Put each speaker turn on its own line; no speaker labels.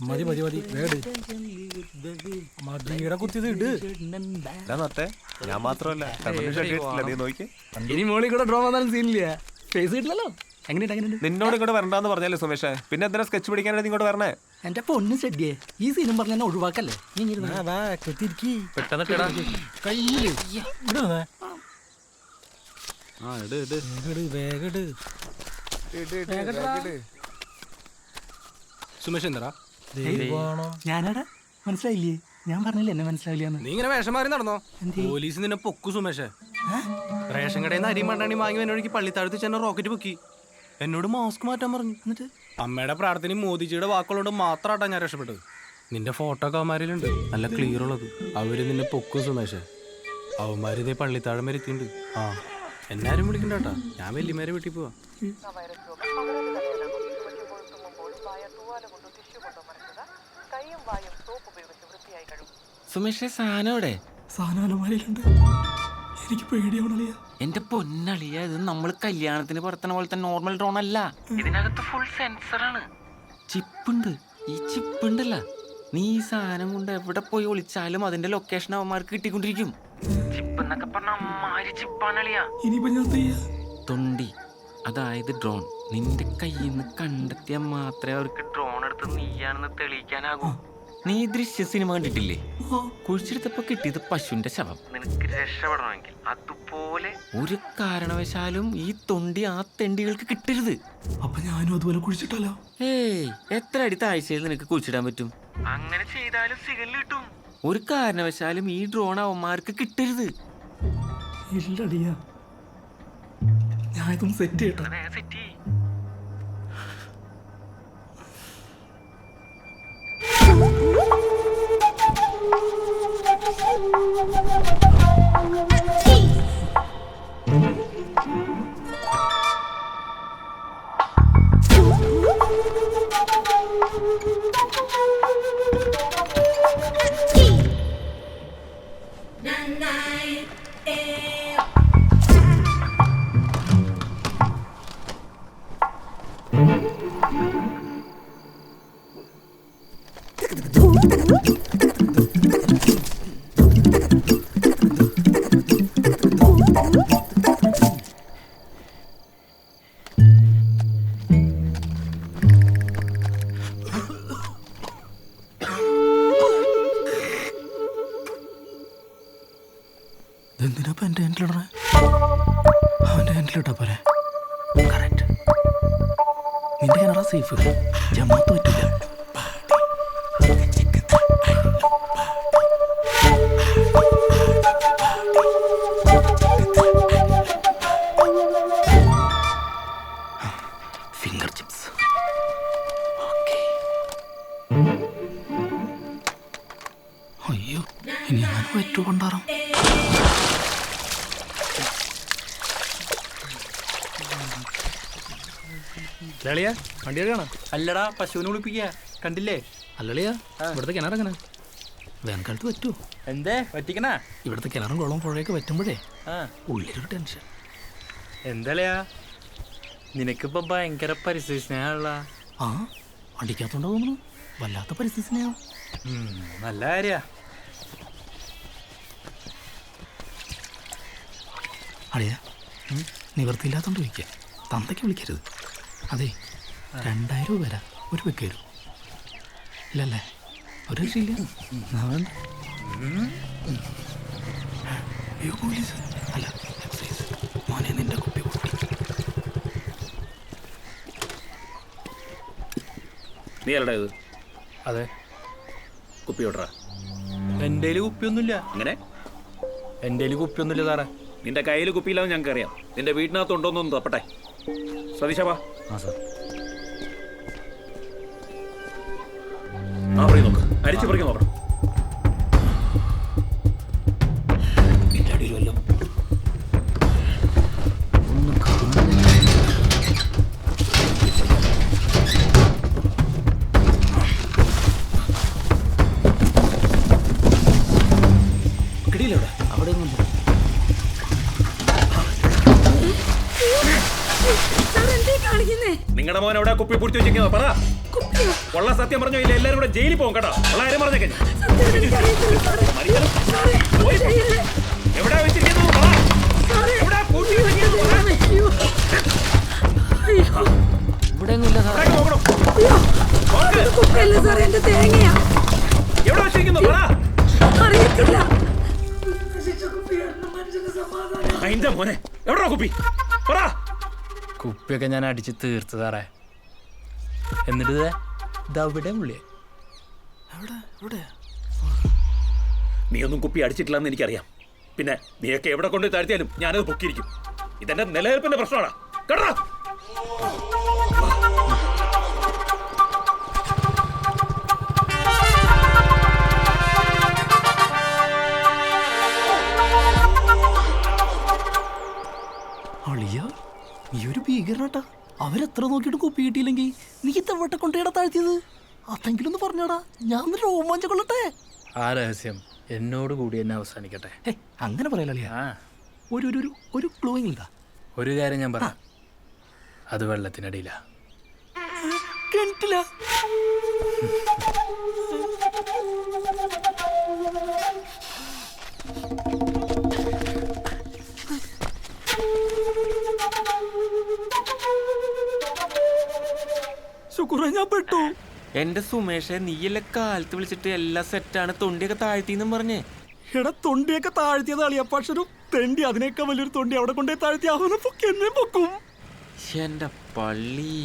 മതി മതി മതി മതിയുടെ കുത്തിയത് ഇട്.
ഞാൻ മാത്രമല്ല നീ നോക്കി.
ഇനി മോളിൽ കൂടെ ഡ്രോ വന്നാലും സീനില്ല. ഫേസ് കിട്ടില്ലല്ലോ. എങ്ങനെയുണ്ട്?
നിന്നോട് ഇങ്ങോട്ട് വരണ്ടെന്ന് പറഞ്ഞല്ലേ സുമേഷ്? പിന്നെ എന്തിനാ സ്കെച്ച് പിടിക്കാനായിട്ട് ഇങ്ങോട്ട് വരണേ?
എന്റെ പൊണ്ണ് ചെടിയെ ഈ സീനും പറഞ്ഞ എന്നെ ഒഴിവാക്കല്ലേ.
സുമേഷ് എന്താ
ഞാനാടാ മനസ്സിലായില്ലേ? ഞാൻ പറഞ്ഞില്ലേ എന്നെ മനസ്സിലാവില്ല.
നീ ഇങ്ങനെ വേഷം മാറി നടന്നോ? പോലീസ് നിന്നെ പൊക്കു സുമേഷേ. റേഷൻ കടയിൽ നിന്ന് അരിയും മണ്ണാണി വാങ്ങി എന്നൊഴുകി പള്ളിത്താഴത്ത് ചെന്ന റോക്കറ്റ് പൊക്കി. എന്നോട് മാസ്ക് മാറ്റാൻ പറഞ്ഞു. എന്നിട്ട് അമ്മയുടെ പ്രാർത്ഥനയും മോദിജിയുടെ വാക്കുകളോട് മാത്രമായിട്ടാ ഞാൻ രക്ഷപ്പെട്ടത്. നിന്റെ ഫോട്ടോ ഒക്കെ അവന്മാരിലുണ്ട്, നല്ല ക്ലിയർ ഉള്ളത്. അവര് നിന്നെ പൊക്കും സുമേഷേ. അവന്മാര് ഇതേ പള്ളിത്താഴം വരെ എത്തിയിട്ടുണ്ട്. ആ എന്നാരും വിളിക്കണ്ടാ, ഞാൻ വല്യമാരെ വീട്ടിൽ പോവാ.
സുമേഷേ സാധനോടെ
സാധനമാരിലുണ്ട്. എനിക്ക് പേടിയാവണല്ലേ.
എന്റെ പൊന്നളിയ, ഇത് നമ്മൾ കല്യാണത്തിന് പുറത്തണ പോലത്തെ നോർമൽ ഡ്രോൺ അല്ല. ഇതിനകത്ത് ഫുൾ സെൻസറാണ്, ചിപ്പുണ്ട്. ഈ ചിപ്പുണ്ടല്ല, നീ ഈ സാധനം കൊണ്ട് എവിടെ പോയി ഒളിച്ചാലും അതിന്റെ ലൊക്കേഷൻ അവന്മാർക്ക് കിട്ടിക്കൊണ്ടിരിക്കും. ചിപ്പ് എന്നൊക്കെ പറഞ്ഞ അമ്മാരി ചിപ്പാണളിയ. തൊണ്ടി, അതായത് ഡ്രോൺ. നിന്റെ കയ്യിൽ നിന്ന് കണ്ടെത്തിയാൽ മാത്രമേ അവർക്ക് ഡ്രോൺ എടുത്ത് നീയാണെന്ന് തെളിയിക്കാനാകൂ. നീ ദൃശ്യ സിനിമ കണ്ടിട്ടില്ലേ? കുഴിച്ചെടുത്തപ്പോ കിട്ടിയത് പശുവിന്റെ ശവം. നിനക്ക് രക്ഷപ്പെടണമെങ്കിൽ അതുപോലെ ഒരു കാരണവശാലും ഈ തൊണ്ടി ആ തെണ്ടികൾക്ക് കിട്ടരുത്.
അപ്പൊ ഞാനും അതുപോലെ കുഴിച്ചിട്ടല്ലോ.
ഏയ്, എത്ര അടി താഴ്ചയിൽ നിനക്ക് കുഴിച്ചിടാൻ പറ്റും? അങ്ങനെ ചെയ്താലും സിഗല് കിട്ടും. ഒരു കാരണവശാലും ഈ ഡ്രോൺ അവന്മാർക്ക് കിട്ടരുത്.
ഇല്ലടിയാ, ഞാൻ ഇതൊന്ന് സെറ്റ് ചെയ്യട്ടെ.
സെറ്റ് ചെയ്യ്.
എന്തിനാ എന്റെ ഹാൻഡിലിടണേ? അവന്റെ ഹാൻഡിലിട്ടാ പോലെ. കറക്റ്റ്. നിന്റെ കിണറാ സേഫ്. ജമാത്ത് പറ്റില്ല. Finger chips. അയ്യോ, ഇനി ഞാൻ പറ്റു കൊണ്ടാറാം.
ലളിയ വണ്ടി എടുക്കണ?
അല്ലടാ, പശുവിനെ കുളിപ്പിക്കുക. കണ്ടില്ലേ?
അല്ലളിയാ, ഇവിടുത്തെ കിണറെങ്ങനെ? വേനൽക്കാലത്ത് പറ്റുമോ?
എന്തേ പറ്റിക്കണ?
ഇവിടുത്തെ കിണറും കുളവും പുഴയൊക്കെ പറ്റുമ്പോഴേ ഉള്ളിലൊരു ടെൻഷൻ.
എന്തല്ലയാ, നിനക്കിപ്പോ ഭയങ്കര പരിസ്ഥിതി സ്നേഹമുള്ള.
ആ, അടിക്കാത്തോണ്ടോ തോന്നുന്നു. വല്ലാത്ത പരിസ്ഥിതി സ്നേഹം.
നല്ല കാര്യ.
അളിയ, നിവൃത്തിയില്ലാത്തോണ്ട് ചോദിക്കുക. തന്തയ്ക്ക് വിളിക്കരുത്. അതെ, 2000 രൂപ വരാം. ഒരു വെക്കരു ഇല്ലല്ലേ? ഒരു രക്ഷയില്ല. അയ്യോ, പോലീസ് അല്ല, മോനെ നിന്റെ കുപ്പി പൊട്ടി.
നീ അല്ലടാ ഇത്?
അതെ.
കുപ്പി ഓട്ടറാ?
എൻ്റെ കുപ്പിയൊന്നുമില്ല.
അങ്ങനെ
എൻ്റെ കുപ്പിയൊന്നുമില്ല സാറേ.
നിന്റെ കയ്യിൽ കുപ്പിയില്ലാന്ന് ഞങ്ങൾക്ക് അറിയാം. നിന്റെ വീട്ടിനകത്തുണ്ടോന്നൊന്ന് തപ്പട്ടെ. സതീശാ,
ആ സാർ.
ആ പറയും നോക്ക്, അരിച്ചു പറിക്കാൻ നോക്കണം.
നിന്റെ അടിയിൽ വല്ലോ ഒന്ന് കിടിയിലവിടെ അവിടെ ഒന്നും.
നിങ്ങളുടെ മോൻ എവിടെ കുപ്പി പിടിച്ചു വെച്ചിരിക്കുന്നോ? പറ. കൊള്ള സത്യം പറഞ്ഞോ ഇല്ല എല്ലാരും കൂടെ ജയിലിൽ പോകും കേട്ടോ. ഉള്ള കാര്യം പറഞ്ഞേക്കെ. എവിടാ വെച്ചിരിക്കുന്നത്? എവിടാ കൂട്ടി വെച്ചിരിക്കുന്നത്?
ഇവിടെ ഒന്നുമില്ല സാറേ.
നോക്കണം. എവിടെ വെച്ചിരിക്കുന്നു? അതിന്റെ മോനെ എവിടാ കുപ്പി? പറ.
കുപ്പിയൊക്കെ ഞാൻ അടിച്ച് തീർത്ത് സാറേ. എന്നിട്ട് ഇതവിടെ പുള്ളിയെ.
നീ ഒന്നും കുപ്പി അടിച്ചിട്ടില്ലെന്ന് എനിക്കറിയാം. പിന്നെ നീയൊക്കെ എവിടെ കൊണ്ട് താഴ്ത്തിയാലും ഞാനത് പൊക്കിയിരിക്കും. ഇതെന്റെ നിലനിൽപ്പിന്റെ പ്രശ്നമാണ് കേട്ടോ.
അളിയ നീ ഒരു ഭീകരനാട്ടാ. അവരെത്ര നോക്കിയിട്ട് കുപ്പി കിട്ടിയില്ലെങ്കിൽ നീ ഇത്തവട്ടെ കൊണ്ടേടാ താഴ്ത്തിയത്. അതെങ്കിലും ഒന്ന് പറഞ്ഞോടാ, ഞാൻ രോമാഞ്ചം കൊള്ളട്ടെ. ആ രഹസ്യം എന്നോട് കൂടി എന്നെ അവസാനിക്കട്ടെ. അങ്ങനെ പറയലിയ. ഒരു ഒരു ഒരു ക്ലൂ എങ്കിലാ. ഒരു കാര്യം ഞാൻ പറയാം, അത് വെള്ളത്തിനടിയില്ല. കിണറ്റില്ല. ഞാൻ പെട്ടു.
എന്റെ സുമേഷെ, നീയല്ലേ കാലത്ത് വിളിച്ചിട്ട് എല്ലാം സെറ്റാണ്, തൊണ്ടിയൊക്കെ താഴ്ത്തിന്നും പറഞ്ഞേ.
എടാ തൊണ്ടിയൊക്കെ താഴ്ത്തിയത് അളിയ, പക്ഷെ ഒരു തെണ്ടി അതിനേക്കാൾ വലിയൊരു തൊണ്ടി അവിടെ കൊണ്ടേ താഴ്ത്തി അവനെ പൊക്കി എന്നെ പൊക്കും.
എന്റെ പള്ളി.